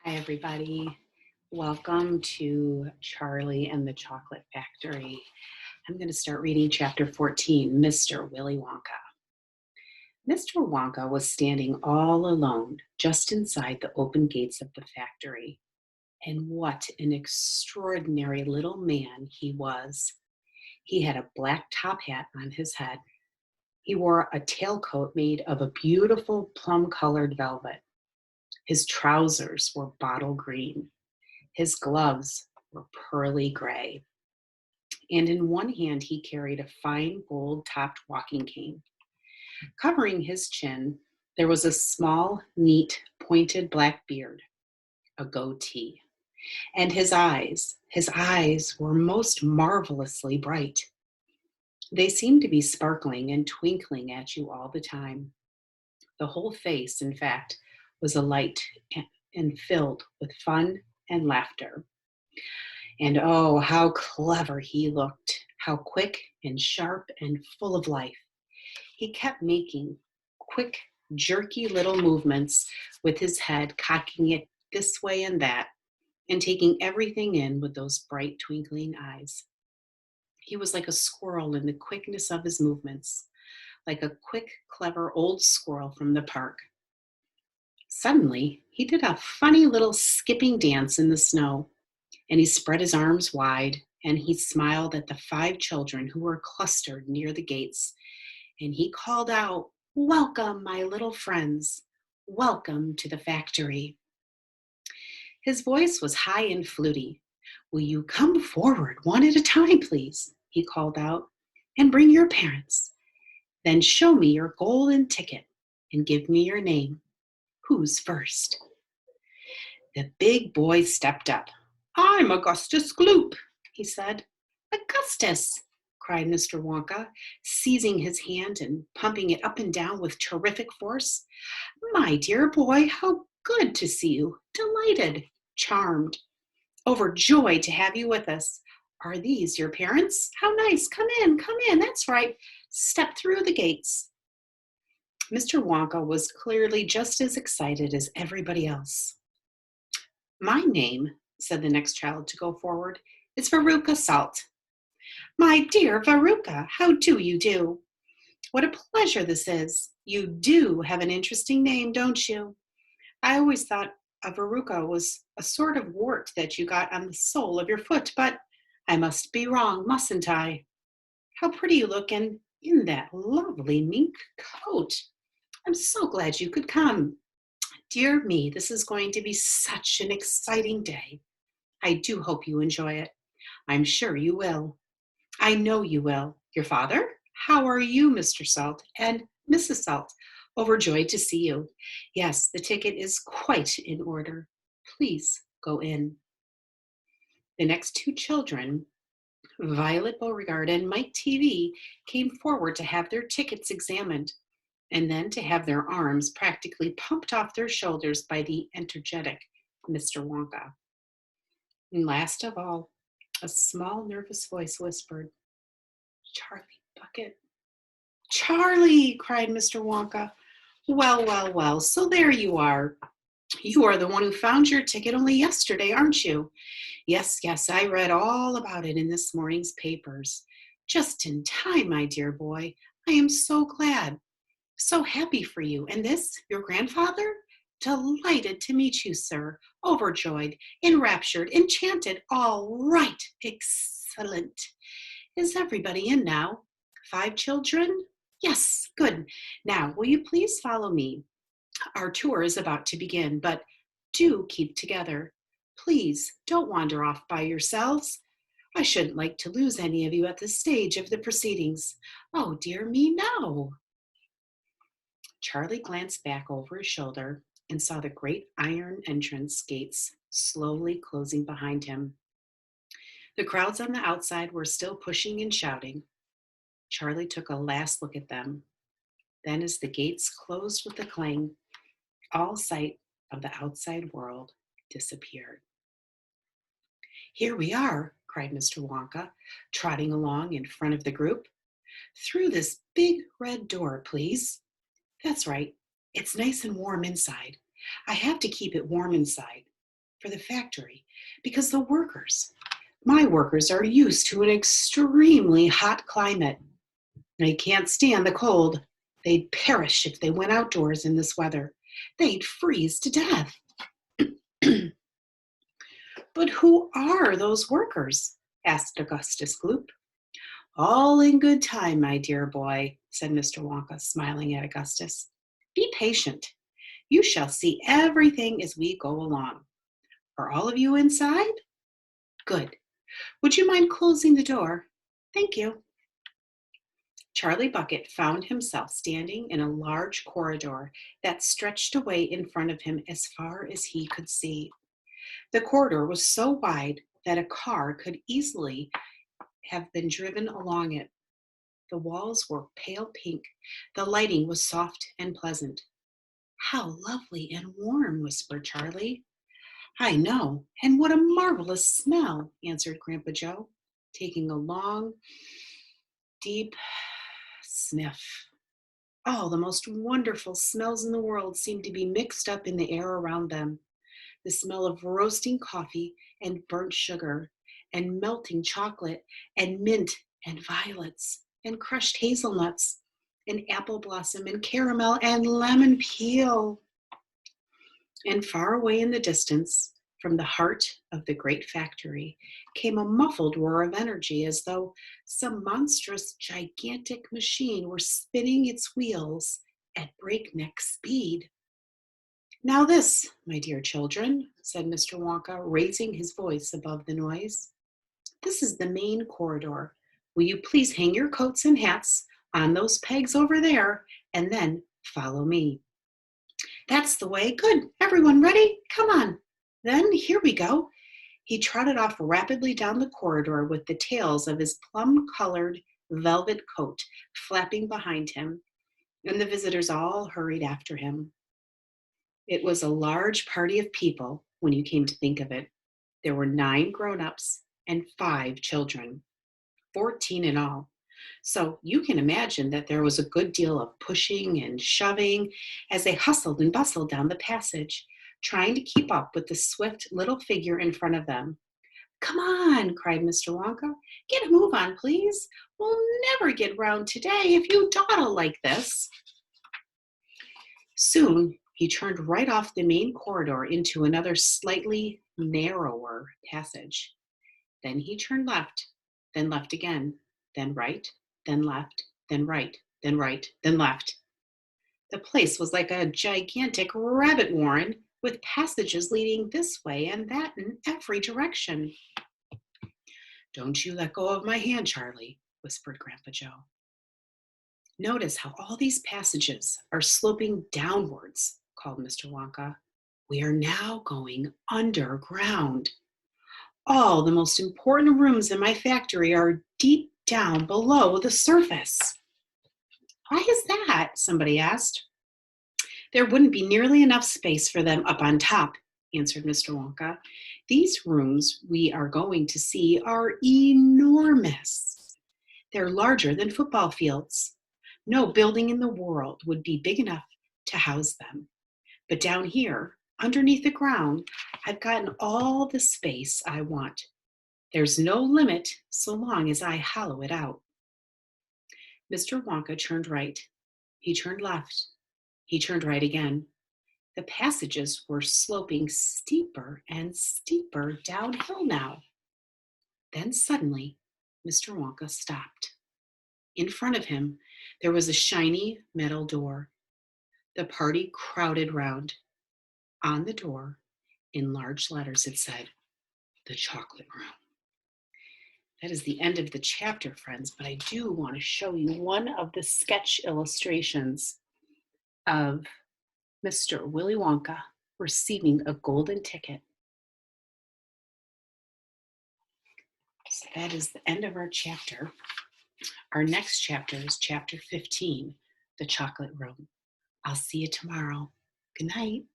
Hi, everybody. Welcome to Charlie and the Chocolate Factory. I'm going to start reading chapter 14, Mr. Willy Wonka. Mr. Wonka was standing all alone just inside the open gates of the factory. And what an extraordinary little man he was. He had a black top hat on his head. He wore a tailcoat made of a beautiful plum-colored velvet. His trousers were bottle green. His gloves were pearly gray, and in one hand he carried a fine gold-topped walking cane. Covering his chin, there was a small, neat, pointed black beard, a goatee. And his eyes were most marvelously bright. They seemed to be sparkling and twinkling at you all the time. The whole face, in fact, was alight and filled with fun and laughter. And oh, how clever he looked, how quick and sharp and full of life. He kept making quick, jerky little movements with his head, cocking it this way and that, and taking everything in with those bright, twinkling eyes. He was like a squirrel in the quickness of his movements, like a quick, clever old squirrel from the park. Suddenly, he did a funny little skipping dance in the snow. And he spread his arms wide, and he smiled at the 5 children who were clustered near the gates, and he called out, "Welcome, my little friends. Welcome to the factory." His voice was high and fluty. "Will you come forward one at a time, please?" he called out, "and bring your parents. Then show me your golden ticket and give me your name. Who's first?" The big boy stepped up. "I'm Augustus Gloop," he said. "Augustus!" cried Mr. Wonka, seizing his hand and pumping it up and down with terrific force. "My dear boy, how good to see you! Delighted, charmed, overjoyed to have you with us. Are these your parents? How nice! Come in, come in. That's right. Step through the gates." Mr. Wonka was clearly just as excited as everybody else. "My name," said the next child to go forward, "is Veruca Salt." "My dear Veruca, how do you do? What a pleasure this is. You do have an interesting name, don't you? I always thought a verruca was a sort of wart that you got on the sole of your foot, but I must be wrong, mustn't I? How pretty you look in that lovely mink coat. I'm so glad you could come. Dear me, this is going to be such an exciting day. I do hope you enjoy it. I'm sure you will. I know you will. Your father? How are you, Mr. Salt? And Mrs. Salt? Overjoyed to see you. Yes, the ticket is quite in order. Please go in." The next 2 children, Violet Beauregard and Mike TV, came forward to have their tickets examined, and then to have their arms practically pumped off their shoulders by the energetic Mr. Wonka. And last of all, a small, nervous voice whispered, "Charlie Bucket." "Charlie!" cried Mr. Wonka. "Well, well, well, so there you are. You are the one who found your ticket only yesterday, aren't you?" "Yes, yes, I read all about it in this morning's papers. Just in time, my dear boy. I am so glad. So happy for you. And this, your grandfather? Delighted to meet you, sir. Overjoyed, enraptured, enchanted. All right. Excellent. Is everybody in now? 5 children? Yes, good. Now, will you please follow me? Our tour is about to begin, but do keep together. Please don't wander off by yourselves. I shouldn't like to lose any of you at this stage of the proceedings. Oh, dear me, no." Charlie glanced back over his shoulder and saw the great iron entrance gates slowly closing behind him. The crowds on the outside were still pushing and shouting. Charlie took a last look at them. Then, as the gates closed with a clang, all sight of the outside world disappeared. "Here we are," cried Mr. Wonka, trotting along in front of the group. "Through this big red door, please. That's right. It's nice and warm inside. I have to keep it warm inside. for the factory because my workers are used to an extremely hot climate. They can't stand the cold. They'd perish if they went outdoors in this weather. They'd freeze to death. But who are those workers? Asked Augustus Gloop. All in good time, my dear boy, said Mr. Wonka, smiling at Augustus. Be patient. You shall see everything as we go along. Are all of you inside? Good. Would you mind closing the door? Thank you. Charlie Bucket found himself standing in a large corridor that stretched away in front of him as far as he could see. The corridor was so wide that a car could easily have been driven along it. The walls were pale pink. The lighting was soft and pleasant. How lovely and warm, whispered Charlie. I know, and what a marvelous smell, answered Grandpa Joe, taking a long, deep sniff. All the most wonderful smells in the world seemed to be mixed up in the air around them. The smell of roasting coffee and burnt sugar and melting chocolate and mint and violets and crushed hazelnuts and apple blossom and caramel and lemon peel. And far away in the distance, from the heart of the great factory, came a muffled roar of energy as though some monstrous, gigantic machine were spinning its wheels at breakneck speed. Now this, my dear children, said Mr. Wonka, raising his voice above the noise. This is the main corridor. Will you please hang your coats and hats on those pegs over there, and then follow me. That's the way. Good. Everyone ready? Come on. Then here we go. He trotted off rapidly down the corridor with the tails of his plum-colored velvet coat flapping behind him, and the visitors all hurried after him. It was a large party of people when you came to think of it. There were 9 grown-ups and 5 children, 14 in all. So you can imagine that there was a good deal of pushing and shoving as they hustled and bustled down the passage, trying to keep up with the swift little figure in front of them. Come on, cried Mr. Wonka. Get a move on, please. We'll never get round today if you dawdle like this. Soon he turned right off the main corridor into another slightly narrower passage. Then he turned left, then left again, then right, then left, then right, then right, then left. The place was like a gigantic rabbit warren with passages leading this way and that in every direction. Don't you let go of my hand, Charlie, whispered Grandpa Joe. Notice how all these passages are sloping downwards, called Mr. Wonka. We are now going underground. All the most important rooms in my factory are deep down below the surface. Why is that? Somebody asked. There wouldn't be nearly enough space for them up on top, answered Mr. Wonka. These rooms we are going to see are enormous. They're larger than football fields. No building in the world would be big enough to house them. But down here, underneath the ground, I've gotten all the space I want. There's no limit so long as I hollow it out. Mr. Wonka turned right. He turned left. He turned right again. The passages were sloping steeper and steeper downhill now. Then suddenly, Mr. Wonka stopped. In front of him, there was a shiny metal door. The party crowded round. On the door, in large letters, it said, "The Chocolate Room." That is the end of the chapter, friends, but I do want to show you one of the sketch illustrations of Mr. Willy Wonka receiving a golden ticket. So that is the end of our chapter. Our next chapter is chapter 15, The Chocolate Room. I'll see you tomorrow. Good night.